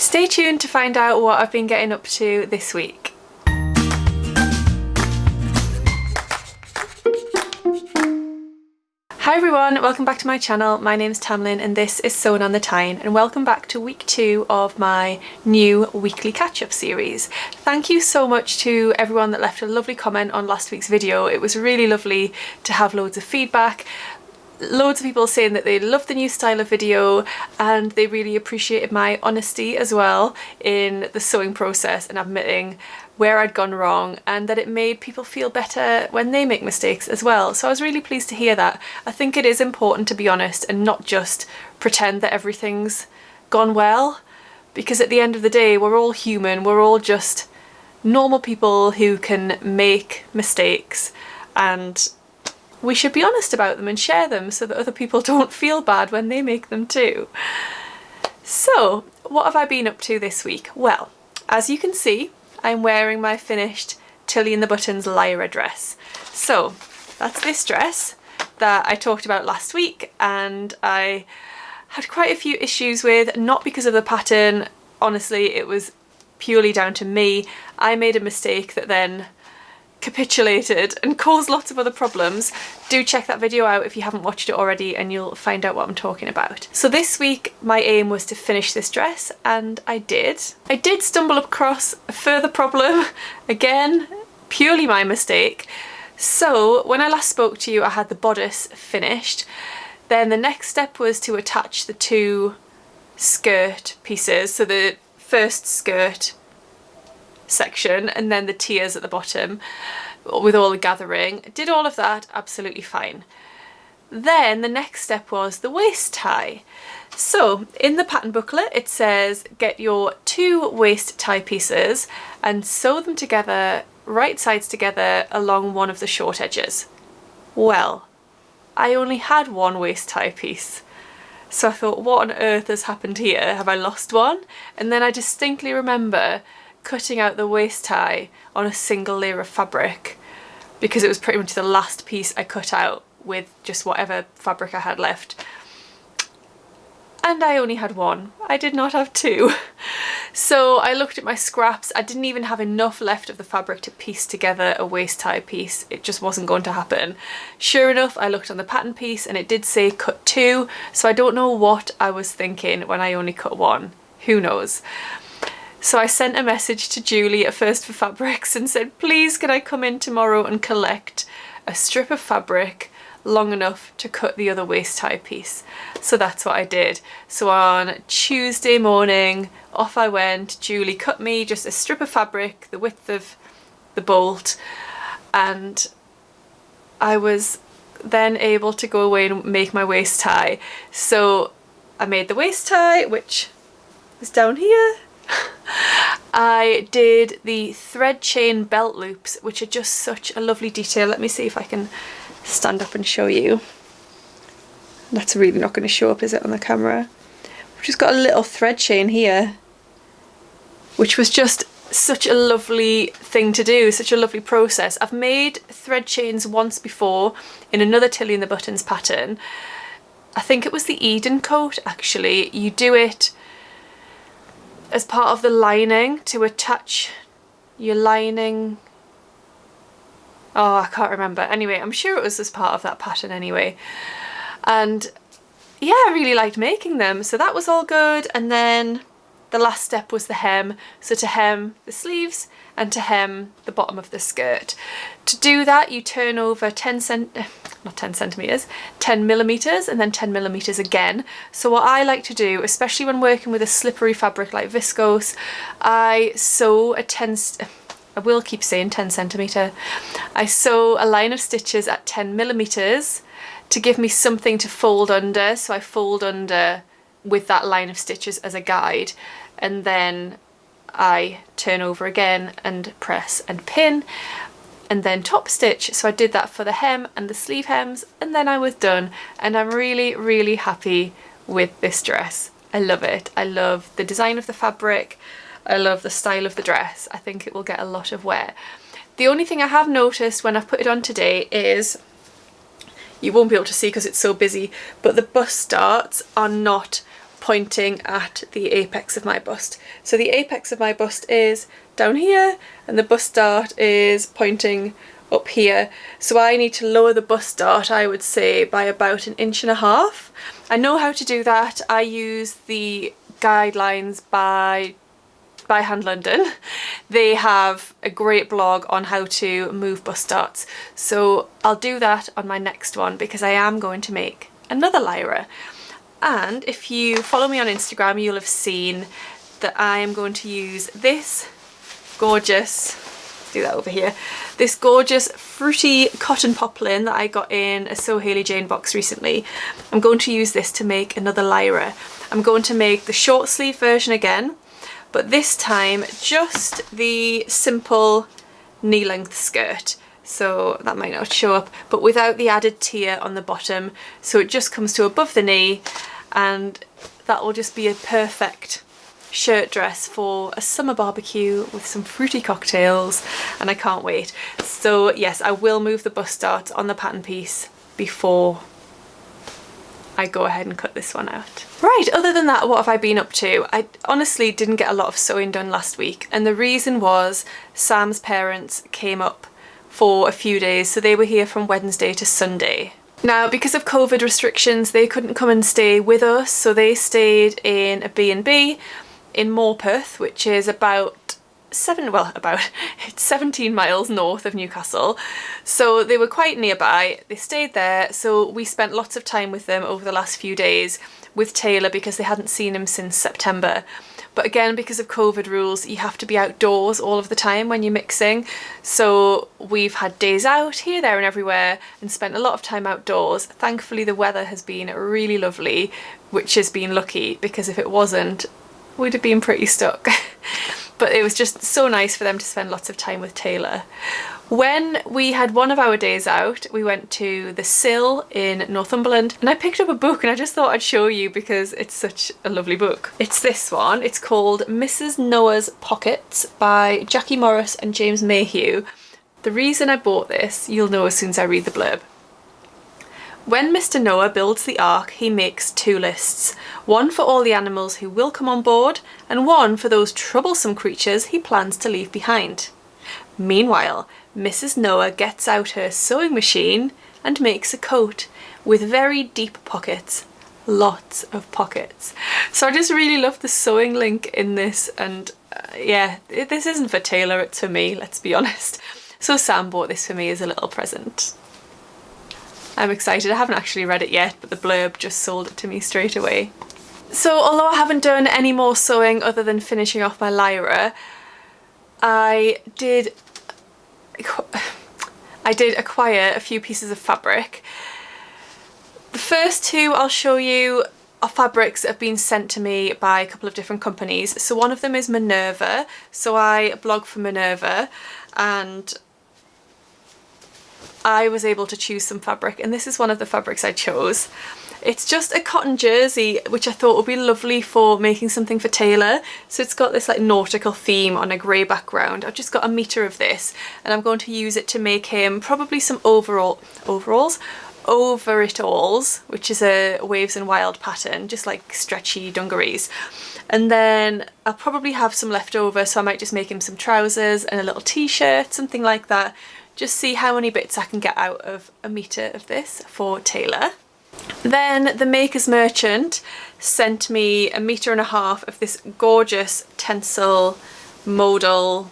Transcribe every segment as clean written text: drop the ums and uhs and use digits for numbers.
Stay tuned to find out what I've been getting up to this week. Hi everyone, welcome back to my channel. My name's Tamlyn and this is Sewn on the Tyne, and welcome back to week 2 of my new weekly catch-up series. Thank you so much to everyone that left a lovely comment on last week's video. It was really lovely to have loads of feedback. Loads of people saying that they loved the new style of video and they really appreciated my honesty as well in the sewing process and admitting where I'd gone wrong, and that it made people feel better when they make mistakes as well. So I was really pleased to hear that. I think it is important to be honest and not just pretend that everything's gone well, because at the end of the day we're all human, we're all just normal people who can make mistakes, and we should be honest about them and share them so that other people don't feel bad when they make them too. So what have I been up to this week? Well, as you can see, I'm wearing my finished Tilly and the Buttons Lyra dress. So that's this dress that I talked about last week and I had quite a few issues with, not because of the pattern. Honestly, it was purely down to me. I made a mistake that then capitulated and caused lots of other problems. Do check that video out if you haven't watched it already and you'll find out what I'm talking about. So this week my aim was to finish this dress and I did. I did stumble across a further problem, again purely my mistake. So when I last spoke to you I had the bodice finished. Then the next step was to attach the two skirt pieces, so the first skirt section and then the tiers at the bottom with all the gathering. Did all of that absolutely fine. Then the next step was the waist tie. So in the pattern booklet it says get your two waist tie pieces and sew them together, right sides together along one of the short edges. Well, I only had one waist tie piece. So I thought, what on earth has happened here? Have I lost one? And then I distinctly remember cutting out the waist tie on a single layer of fabric because it was pretty much the last piece I cut out with just whatever fabric I had left. And I only had one. I did not have two. So I looked at my scraps. I didn't even have enough left of the fabric to piece together a waist tie piece. It just wasn't going to happen. Sure enough, I looked on the pattern piece and it did say cut 2. So I don't know what I was thinking when I only cut 1. Who knows? So I sent a message to Julie at First for Fabrics and said, please can I come in tomorrow and collect a strip of fabric long enough to cut the other waist tie piece. So that's what I did. So on Tuesday morning, off I went. Julie cut me just a strip of fabric, the width of the bolt, and I was then able to go away and make my waist tie. So I made the waist tie, which is down here. I did the thread chain belt loops, which are just such a lovely detail. Let me see if I can stand up and show you. That's really not going to show up, is it, on the camera? We've just got a little thread chain here, which was just such a lovely thing to do, such a lovely process. I've made thread chains once before in another Tilly and the Buttons pattern. I think it was the Eden coat actually. You do it as part of the lining to attach your lining. Oh, I can't remember. Anyway, I'm sure it was as part of that pattern anyway. And yeah, I really liked making them. So that was all good. And then the last step was the hem. So to hem the sleeves and to hem the bottom of the skirt. To do that, you turn over 10 millimeters and then 10 millimeters again. So what I like to do, especially when working with a slippery fabric like viscose, I sew I will keep saying 10 centimeter. I sew a line of stitches at 10 millimeters to give me something to fold under. So I fold under with that line of stitches as a guide, and then I turn over again and press and pin and then top stitch. So I did that for the hem and the sleeve hems, and then I was done, and I'm really happy with this dress. I love it. I love the design of the fabric. I love the style of the dress. I think it will get a lot of wear. The only thing I have noticed when I've put it on today is, you won't be able to see because it's so busy, but the bust darts are not pointing at the apex of my bust. So the apex of my bust is down here and the bust dart is pointing up here. So I need to lower the bust dart, I would say, by about 1.5 inches. I know how to do that. I use the guidelines by Hand London. They have a great blog on how to move bust darts. So I'll do that on my next one because I am going to make another Lyra. And if you follow me on Instagram, you'll have seen that I am going to use this gorgeous, let's do that over here, this gorgeous fruity cotton poplin that I got in a So Hayley Jane box recently. I'm going to use this to make another Lyra. I'm going to make the short sleeve version again, but this time just the simple knee length skirt. So that might not show up, but without the added tier on the bottom. So it just comes to above the knee, and that will just be a perfect shirt dress for a summer barbecue with some fruity cocktails, and I can't wait. So yes, I will move the bust dart on the pattern piece before I go ahead and cut this one out. Right, other than that, what have I been up to? I honestly didn't get a lot of sewing done last week, and the reason was Sam's parents came up for a few days, so they were here from Wednesday to Sunday. Now, because of COVID restrictions, they couldn't come and stay with us, so they stayed in a B&B in Morpeth, which is about 17 miles north of Newcastle. So they were quite nearby. They stayed there, so we spent lots of time with them over the last few days with Taylor because they hadn't seen him since September. But again, because of COVID rules, you have to be outdoors all of the time when you're mixing. So we've had days out here, there and everywhere and spent a lot of time outdoors. Thankfully, the weather has been really lovely, which has been lucky, because if it wasn't, we'd have been pretty stuck. But it was just so nice for them to spend lots of time with Taylor. When we had one of our days out, we went to the Sill in Northumberland, and I picked up a book and I just thought I'd show you because it's such a lovely book. It's this one. It's called Mrs. Noah's Pockets by Jackie Morris and James Mayhew. The reason I bought this, you'll know as soon as I read the blurb. When Mr. Noah builds the ark, he makes 2 lists, one for all the animals who will come on board, and one for those troublesome creatures he plans to leave behind. Meanwhile, Mrs. Noah gets out her sewing machine and makes a coat with very deep pockets, lots of pockets. So I just really love the sewing link in this, and yeah, this isn't for Taylor, it's for me, let's be honest. So Sam bought this for me as a little present. I'm excited. I haven't actually read it yet, but the blurb just sold it to me straight away. So although I haven't done any more sewing other than finishing off my Lyra, I did acquire a few pieces of fabric. The first 2 I'll show you are fabrics that have been sent to me by a couple of different companies. So one of them is Minerva. So I blog for Minerva, and I was able to choose some fabric, and this is one of the fabrics I chose. It's just a cotton jersey, which I thought would be lovely for making something for Taylor. So it's got this like nautical theme on a grey background. I've just got 1 metre of this, and I'm going to use it to make him probably some overalls, which is a Waves and Wild pattern, just like stretchy dungarees. And then I'll probably have some left over, so I might just make him some trousers and a little t-shirt, something like that. Just see how many bits I can get out of 1 metre of this for Taylor. Then the Maker's Merchant sent me 1.5 metres of this gorgeous tencel modal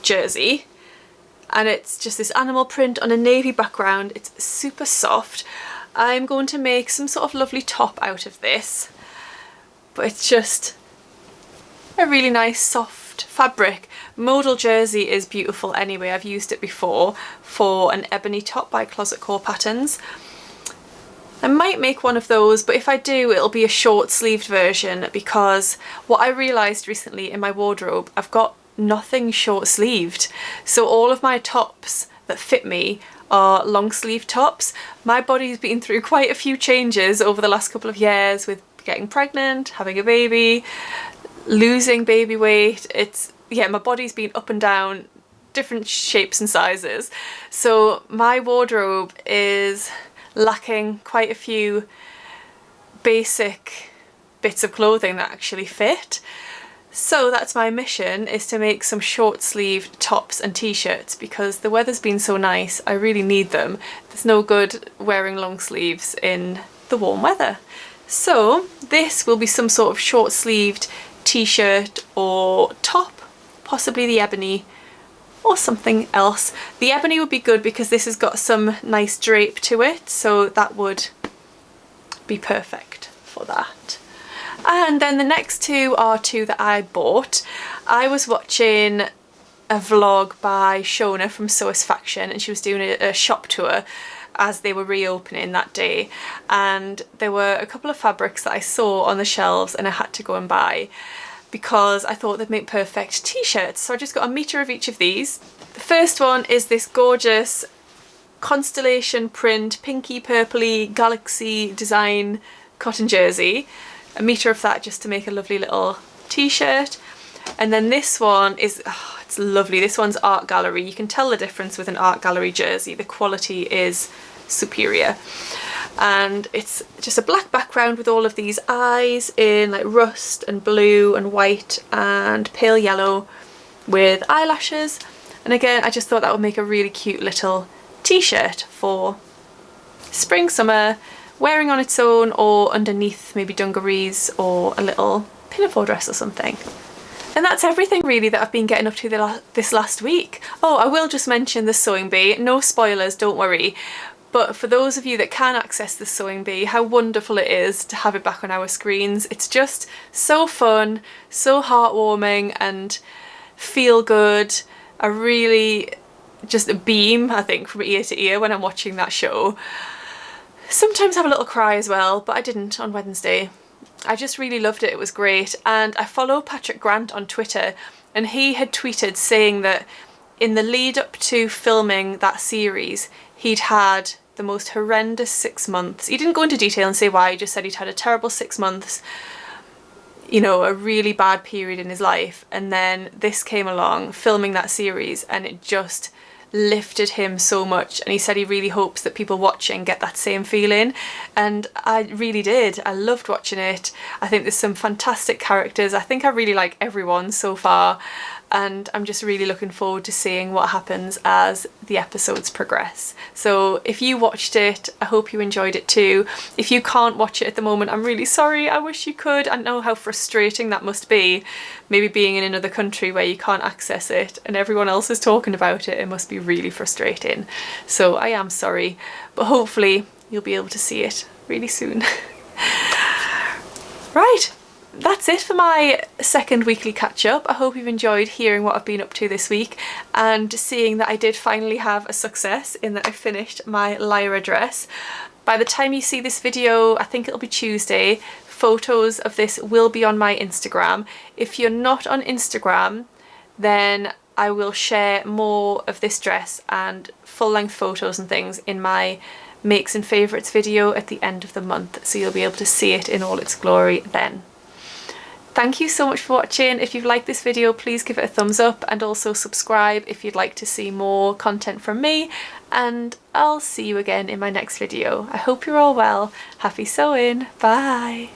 jersey, and it's just this animal print on a navy background. It's super soft. I'm going to make some sort of lovely top out of this, but it's just a really nice soft fabric. Modal jersey is beautiful anyway. I've used it before for an ebony top by Closet Core Patterns. I might make one of those, but if I do, it'll be a short sleeved version, because what I realised recently in my wardrobe, I've got nothing short sleeved. So all of my tops that fit me are long sleeve tops. My body's been through quite a few changes over the last couple of years with getting pregnant, having a baby, losing baby weight. Yeah, my body's been up and down, different shapes and sizes. So my wardrobe is lacking quite a few basic bits of clothing that actually fit. So that's my mission, is to make some short sleeved tops and t-shirts, because the weather's been so nice, I really need them. There's no good wearing long sleeves in the warm weather. So this will be some sort of short sleeved t-shirt or top, possibly the ebony or something else. The ebony would be good because this has got some nice drape to it, so that would be perfect for that. And then the next two are two that I bought. I was watching a vlog by Shona from Satisfaction, and she was doing a shop tour as they were reopening that day, and there were a couple of fabrics that I saw on the shelves and I had to go and buy because I thought they'd make perfect t-shirts. So I just got a metre of each of these. The first one is this gorgeous constellation print, pinky purpley galaxy design cotton jersey. A metre of that just to make a lovely little t-shirt. And then this one is, oh, it's lovely. This one's art gallery. You can tell the difference with an art gallery jersey. The quality is superior. And it's just a black background with all of these eyes in like rust and blue and white and pale yellow with eyelashes. And again, I just thought that would make a really cute little t-shirt for spring, summer, wearing on its own or underneath maybe dungarees or a little pinafore dress or something. And that's everything really that I've been getting up to this last week. Oh, I will just mention the sewing bee. No spoilers, don't worry. But for those of you that can access the sewing bee, how wonderful it is to have it back on our screens. It's just so fun, so heartwarming and feel good. I really just beam, I think, from ear to ear when I'm watching that show. Sometimes have a little cry as well, but I didn't on Wednesday. I just really loved it. It was great. And I follow Patrick Grant on Twitter, and he had tweeted saying that in the lead up to filming that series, he'd had the most horrendous 6 months. He didn't go into detail and say why, he just said he'd had a terrible 6 months, you know, a really bad period in his life. And then this came along, filming that series, and it just lifted him so much, and he said he really hopes that people watching get that same feeling, and I really did. I loved watching it. I think there's some fantastic characters. I think I really like everyone so far, and I'm just really looking forward to seeing what happens as the episodes progress. So if you watched it, I hope you enjoyed it too. If you can't watch it at the moment, I'm really sorry. I wish you could. I know how frustrating that must be, maybe being in another country where you can't access it and everyone else is talking about it. It must be really frustrating. So I am sorry, but hopefully you'll be able to see it really soon. Right. That's it for my second weekly catch up. I hope you've enjoyed hearing what I've been up to this week and seeing that I did finally have a success in that I finished my Lyra dress. By the time you see this video, I think it'll be Tuesday, photos of this will be on my Instagram. If you're not on Instagram, then I will share more of this dress and full-length photos and things in my makes and favourites video at the end of the month, so you'll be able to see it in all its glory then. Thank you so much for watching. If you've liked this video, please give it a thumbs up and also subscribe if you'd like to see more content from me, and I'll see you again in my next video. I hope you're all well. Happy sewing. Bye.